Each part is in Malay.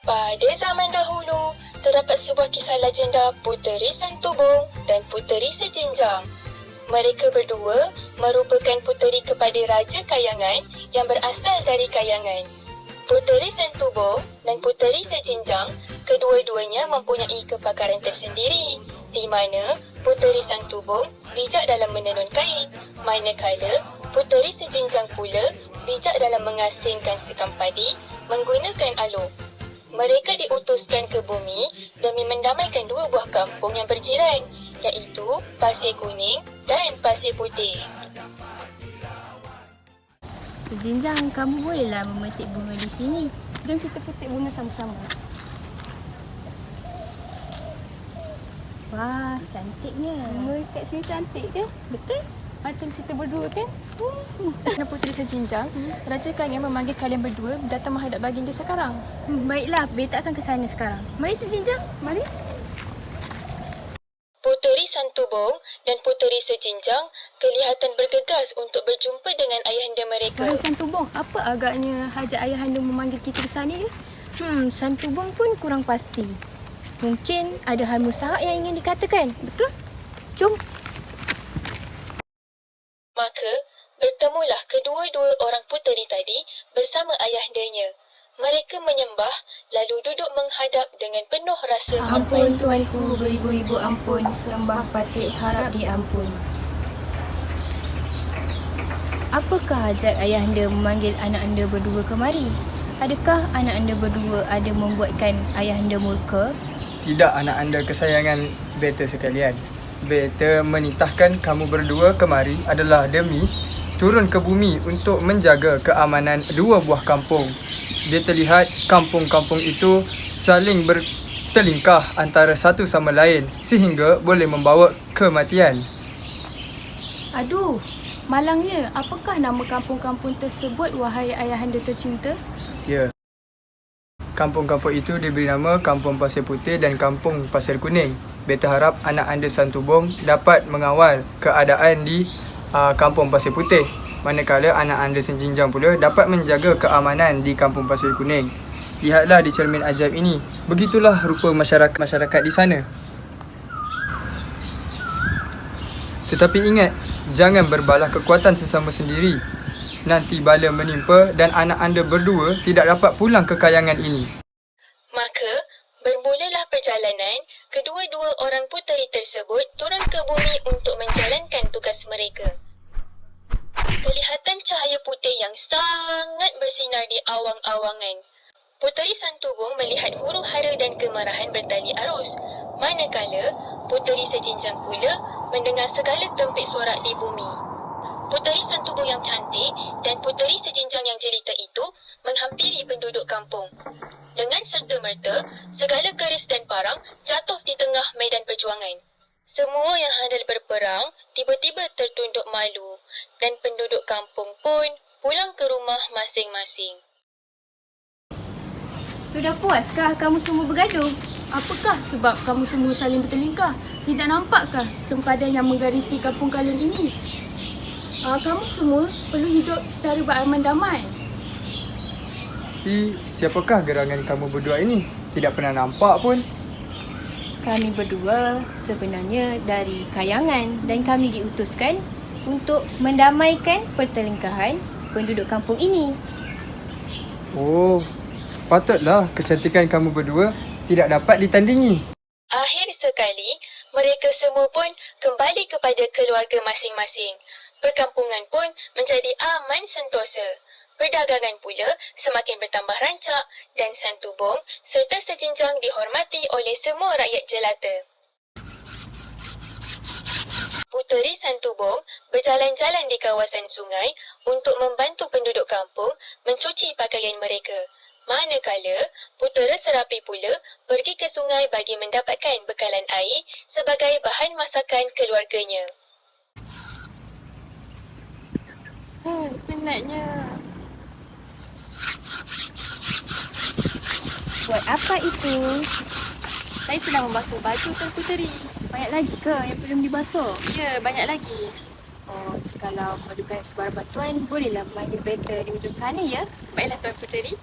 Pada zaman dahulu, terdapat sebuah kisah legenda Puteri Santubong dan Puteri Sejinjang. Mereka berdua merupakan puteri kepada Raja Kayangan yang berasal dari Kayangan. Puteri Santubong dan Puteri Sejinjang, kedua-duanya mempunyai kepakaran tersendiri, di mana Puteri Santubong bijak dalam menenun kain, manakala Puteri Sejinjang pula bijak dalam mengasingkan sekam padi menggunakan aluk. Mereka diutuskan ke bumi demi mendamaikan dua buah kampung yang berjiran, iaitu Pasir Kuning dan Pasir Putih. Sejinjang, kamu bolehlah memetik bunga di sini. Jom kita petik bunga sama-sama. Wah, cantiknya. Bunga kat sini cantik ke? Betul? Macam kita berdua kan? Dan Puteri Sejinjang, Raja Kayangan memanggil kalian berdua datang menghadap baginda sekarang. Baiklah, beta akan ke sana sekarang. Mari Sejinjang. Mari. Puteri Santubong dan Puteri Sejinjang kelihatan bergegas untuk berjumpa dengan ayahanda mereka. Wahai Santubong, apa agaknya hajat ayahanda memanggil kita ke sana ya? Santubong pun kurang pasti. Mungkin ada hal mustahak yang ingin dikatakan. Betul? Jom. Maka, bertemulah kedua-dua orang puteri tadi bersama ayahandanya. Mereka menyembah lalu duduk menghadap dengan penuh rasa Ampun tuanku, beribu-ribu ampun. Sembah patih harap diampun. Apakah hajat ayahanda memanggil anak anda berdua kemari? Adakah anak anda berdua ada membuatkan ayahanda murka? Tidak, anak anda kesayangan beta sekalian. Beta menitahkan kamu berdua kemari adalah demi turun ke bumi untuk menjaga keamanan dua buah kampung. Beta lihat kampung-kampung itu saling bertelingkah antara satu sama lain sehingga boleh membawa kematian. Aduh, malangnya. Apakah nama kampung-kampung tersebut, wahai ayahanda tercinta? Ya. Kampung-kampung itu diberi nama Kampung Pasir Putih dan Kampung Pasir Kuning. Beta harap anak anda Santubong dapat mengawal keadaan di Kampung Pasir Putih. Manakala anak anda Sejinjang pula dapat menjaga keamanan di Kampung Pasir Kuning. Lihatlah di cermin ajaib ini. Begitulah rupa masyarakat di sana. Tetapi ingat, jangan berbalah kekuatan sesama sendiri. Nanti bala menimpa dan anak anda berdua tidak dapat pulang ke kayangan ini. Maka, bermulalah perjalanan, kedua-dua orang puteri tersebut turun ke bumi untuk menjalankan tugas mereka. Kelihatan cahaya putih yang sangat bersinar di awang-awangan. Puteri Santubong melihat huru-hara dan kemarahan bertali arus, manakala Puteri Sejinjang pula mendengar segala tempik sorak di bumi. Puteri Santubong yang cantik dan Puteri Sejinjang yang jelita itu menghampiri penduduk kampung. Dengan serta-merta, segala keris dan parang jatuh di tengah medan perjuangan. Semua yang handal berperang tiba-tiba tertunduk malu dan penduduk kampung pun pulang ke rumah masing-masing. Sudah puaskah kamu semua bergaduh? Apakah sebab kamu semua saling bertelingkah? Tidak nampakkah sempadan yang menggarisi kampung kalian ini? Kamu semua perlu hidup secara beraman damai. Tapi siapakah gerangan kamu berdua ini? Tidak pernah nampak pun. Kami berdua sebenarnya dari Kayangan dan kami diutuskan untuk mendamaikan pertelingkahan penduduk kampung ini. Oh, patutlah kecantikan kamu berdua tidak dapat ditandingi. Akhir sekali, mereka semua pun kembali kepada keluarga masing-masing. Perkampungan pun menjadi aman sentosa. Perdagangan pula semakin bertambah rancak dan santubong serta sejinjang dihormati oleh semua rakyat jelata. Puteri Santubong berjalan-jalan di kawasan sungai untuk membantu penduduk kampung mencuci pakaian mereka. Manakala Putera Serapi pula pergi ke sungai bagi mendapatkan bekalan air sebagai bahan masakan keluarganya. Penatnya. Buat apa itu? Saya sedang membasuh baju Tuan Puteri. Banyak lagi ke yang perlu dibasuh? Ya, banyak lagi. Oh, kalau perlukan sebarang bantuan, bolehlah memanggil better di ujung sana ya. Baiklah Tuan Puteri.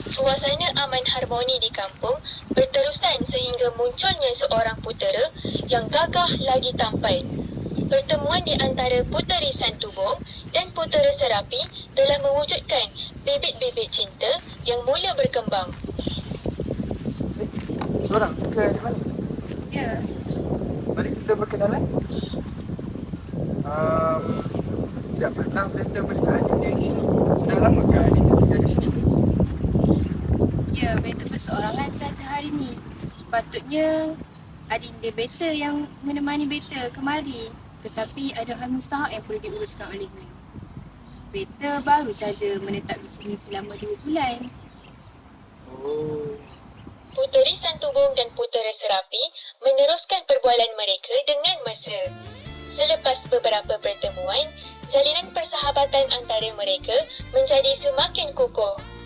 Suasana aman harmoni di kampung berterusan sehingga munculnya seorang putera yang gagah lagi tampan. Pertemuan di antara Puteri Santubong dan Putera Serapi telah mewujudkan bibit-bibit cinta yang mula berkembang. Seorang suka di mana? Ya. Mari kita berkenalan. Tidak pernah kita melihat Adinda di sini. Sudah lama ke Adinda tinggal di sini? Ya, better berseorangan saja hari ni. Sepatutnya Adinda better yang menemani better kemari. Tetapi ada hal mustahak yang perlu diuruskan olehnya. Better baru saja menetap di sini selama 2 bulan. Oh. Puteri Santubong dan Putera Serapi meneruskan perbualan mereka dengan mesra. Selepas beberapa pertemuan, jalinan persahabatan antara mereka menjadi semakin kukuh.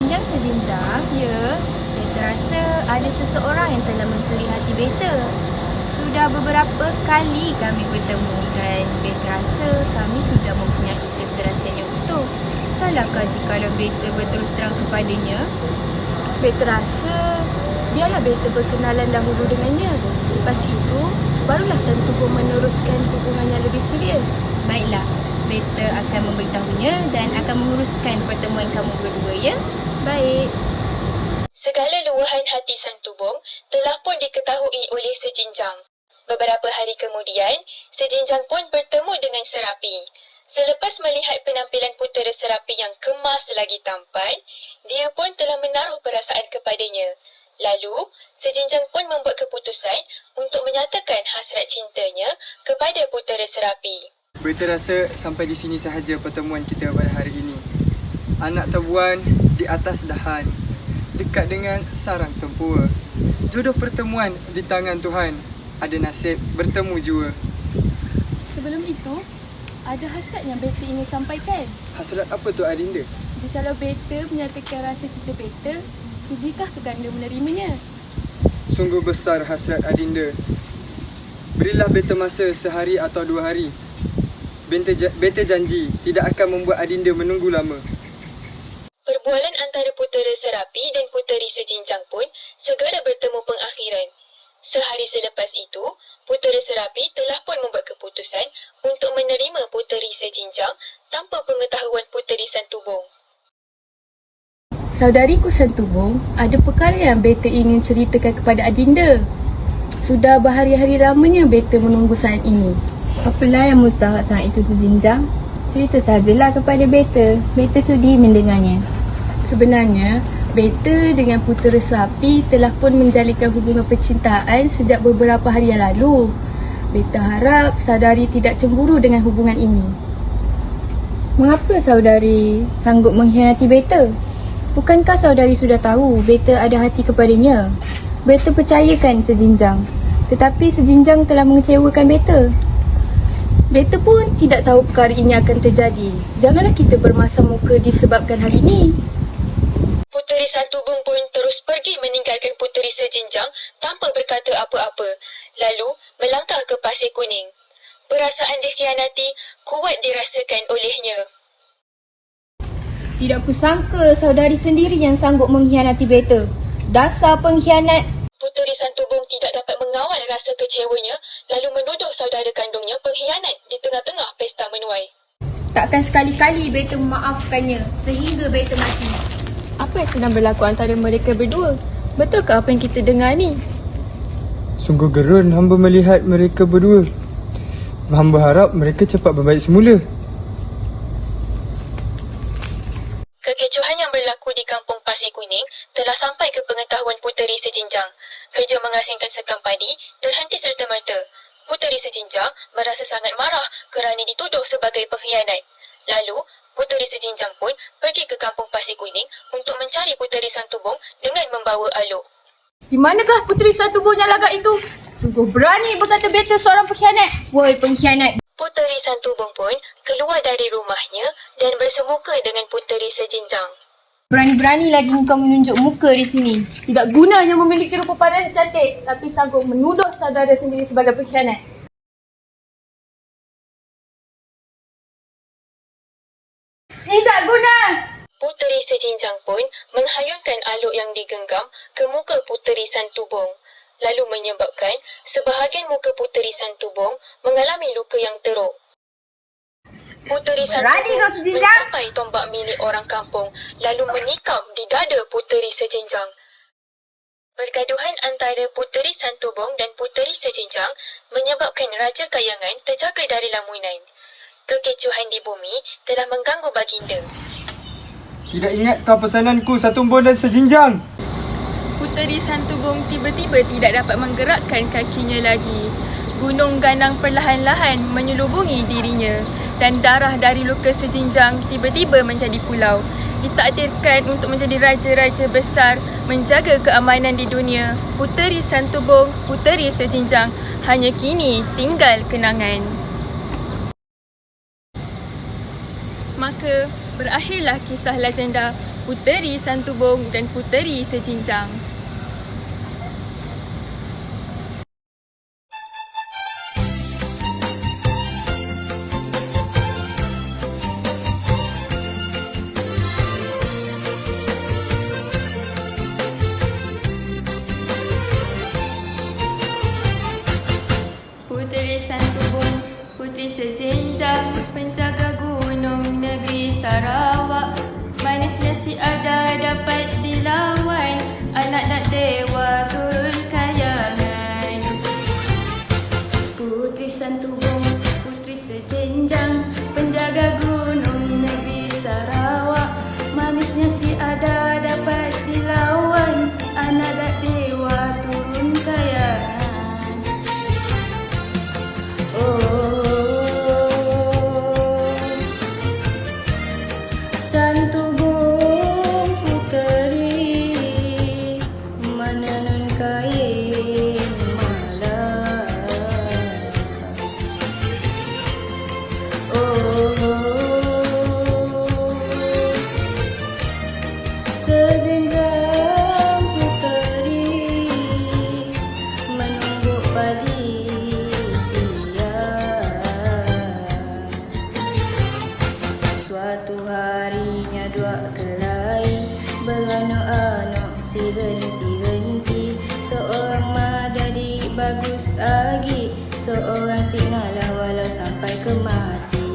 Jenjang sejenjang, Ya. Beta rasa ada seseorang yang telah mencuri hati Beta. Sudah beberapa kali kami bertemu dan Beta rasa kami sudah mempunyai keserasian yang utuh. Salahkah jikalau Beta berterus terang kepadanya? Beta rasa biarlah Beta berkenalan dahulu dengannya. Selepas itu, barulah Santubong meneruskan hubungan yang lebih serius. Baiklah, Beta akan memberitahunya dan akan menguruskan pertemuan kamu berdua ya. Baik. Segala luahan hati Santubong telah pun diketahui oleh Sejinjang. Beberapa hari kemudian, Sejinjang pun bertemu dengan Serapi. Selepas melihat penampilan Putera Serapi yang kemas lagi tampan, dia pun telah menaruh perasaan kepadanya. Lalu, Sejinjang pun membuat keputusan untuk menyatakan hasrat cintanya kepada Putera Serapi. Beta rasa sampai di sini sahaja pertemuan kita pada hari ini. Anak tebuan di atas dahan, dekat dengan sarang tempua. Jodoh pertemuan di tangan Tuhan, ada nasib bertemu jua. Sebelum itu, ada hasrat yang Beta ingin sampaikan. Hasrat apa tu Adinda? Jikalau Beta menyatakan rasa cinta Beta, sudikah Keganda menerimanya? Sungguh besar hasrat Adinda. Berilah Beta masa sehari atau 2 hari. Beta janji tidak akan membuat Adinda menunggu lama. Perbualan antara Putera Serapi dan Puteri Sejinjang pun segera bertemu pengakhiran. Sehari selepas itu, Putera Serapi telah pun membuat keputusan untuk menerima Puteri Sejinjang tanpa pengetahuan Puteri Santubong. Saudariku Santubong, ada perkara yang Beta ingin ceritakan kepada Adinda. Sudah berhari-hari lamanya Beta menunggu saat ini. Apalah yang mustahak sangat itu Sejinjang? Cerita sajalah kepada Beta. Beta sudi mendengarnya. Sebenarnya, Beta dengan Putera Serapi telah pun menjalinkan hubungan percintaan sejak beberapa hari yang lalu. Beta harap saudari tidak cemburu dengan hubungan ini. Mengapa saudari sanggup mengkhianati Beta? Bukankah saudari sudah tahu Beta ada hati kepadanya? Beta percayakan Sejinjang. Tetapi Sejinjang telah mengecewakan Beta. Beta pun tidak tahu perkara ini akan terjadi. Janganlah kita bermasam muka disebabkan hal ini. Puteri Santubong pun terus pergi meninggalkan Puteri Sejinjang tanpa berkata apa-apa, lalu melangkah ke Pasir Kuning. Perasaan dikhianati kuat dirasakan olehnya. Tidak kusangka saudari sendiri yang sanggup mengkhianati beta. Dasar pengkhianat. Puteri Santubong tidak dapat mengawal rasa kecewanya lalu menuduh saudara kandungnya pengkhianat di tengah-tengah pesta menuai. Takkan sekali-kali beta memaafkannya sehingga beta mati. Apa yang sedang berlaku antara mereka berdua? Betulkah apa yang kita dengar ni? Sungguh gerun hamba melihat mereka berdua. Hamba harap mereka cepat berbaik semula. Kekecohan yang berlaku di kampung Pasir Kuning telah sampai ke pengetahuan Puteri Sejinjang. Kerja mengasingkan sekam padi terhenti serta-merta. Puteri Sejinjang merasa sangat marah kerana dituduh sebagai pengkhianat. Lalu, Puteri Sejinjang pun pergi ke kampung Pasir Kuning untuk mencari Puteri Santubong dengan membawa aluk. Di manakah Puteri Santubong yang lagak itu? Sungguh berani berkata beta seorang pengkhianat. Woi pengkhianat. Puteri Santubong pun keluar dari rumahnya dan bersemuka dengan Puteri Sejinjang. Berani-berani lagi kau menunjuk muka di sini. Tidak gunanya memiliki rupa paras cantik, tapi sanggup menuduh saudara sendiri sebagai pengkhianat. Tidak guna! Puteri Sejinjang pun menghayunkan aluk yang digenggam ke muka Puteri Santubong, lalu menyebabkan sebahagian muka Puteri Santubong mengalami luka yang teruk. Puteri Berani kau, Santubong Sejinjang! mencapai tombak milik orang kampung lalu menikam di dada Puteri Sejinjang. Pergaduhan antara Puteri Santubong dan Puteri Sejinjang menyebabkan Raja Kayangan terjaga dari lamunan. Kekecohan di bumi telah mengganggu baginda. Tidak ingatkah pesananku Santubong dan Sejinjang? Puteri Santubong tiba-tiba tidak dapat menggerakkan kakinya lagi. Gunung ganang perlahan-lahan menyelubungi dirinya dan darah dari luka Sejinjang tiba-tiba menjadi pulau. Ditakdirkan untuk menjadi raja-raja besar menjaga keamanan di dunia. Puteri Santubong, Puteri Sejinjang, hanya kini tinggal kenangan. Maka berakhirlah kisah legenda Puteri Santubong dan Puteri Sejinjang. Puteri Santubong, Puteri Sejinjang, penjaga gunung negeri Sarawak. Manisnya si ada dapat dilawan, anak nak dewa turun kayangan. Puteri Santubong, Puteri Sejinjang, penjaga gunung negeri Sarawak. Manisnya si ada dapat dilawan, anak nak dewa turun kayangan. Santubong puteri menenun kain malam. Sejinjang puteri menumbuk padi siang. Suatu harinya dua kelai beranok-anok si genti-genti. Seorang madadi bagus agi, seorang si ngalah walau sampai ke mati.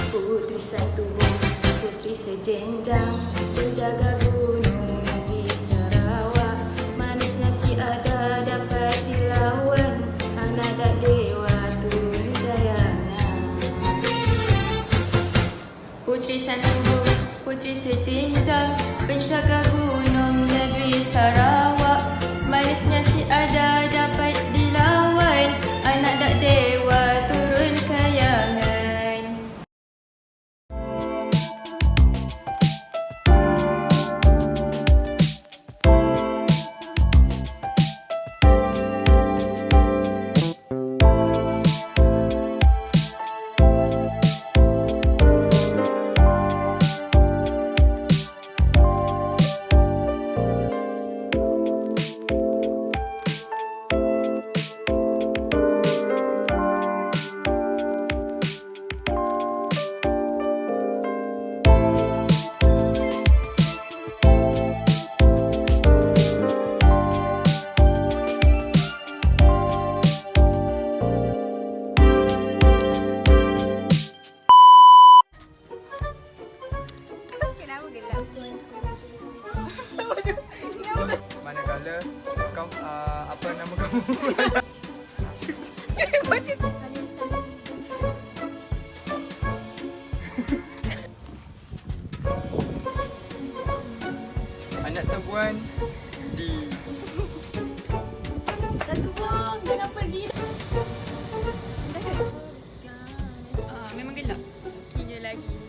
Puteri Santubong, Puteri Sejinjang, penjaga gunung negeri Sarawak. Manisnya si ada dapat dilawan, anak dak dewa turun kayangan. Puteri Santubong, Puteri Sejinjang, penjaga gunung negeri Sarawak. Manisnya si ada dapat dilawan, anak dak dewa turun kayangan. One, D. Satu bong, jangan pergi. Memang gelap. Kinya lagi.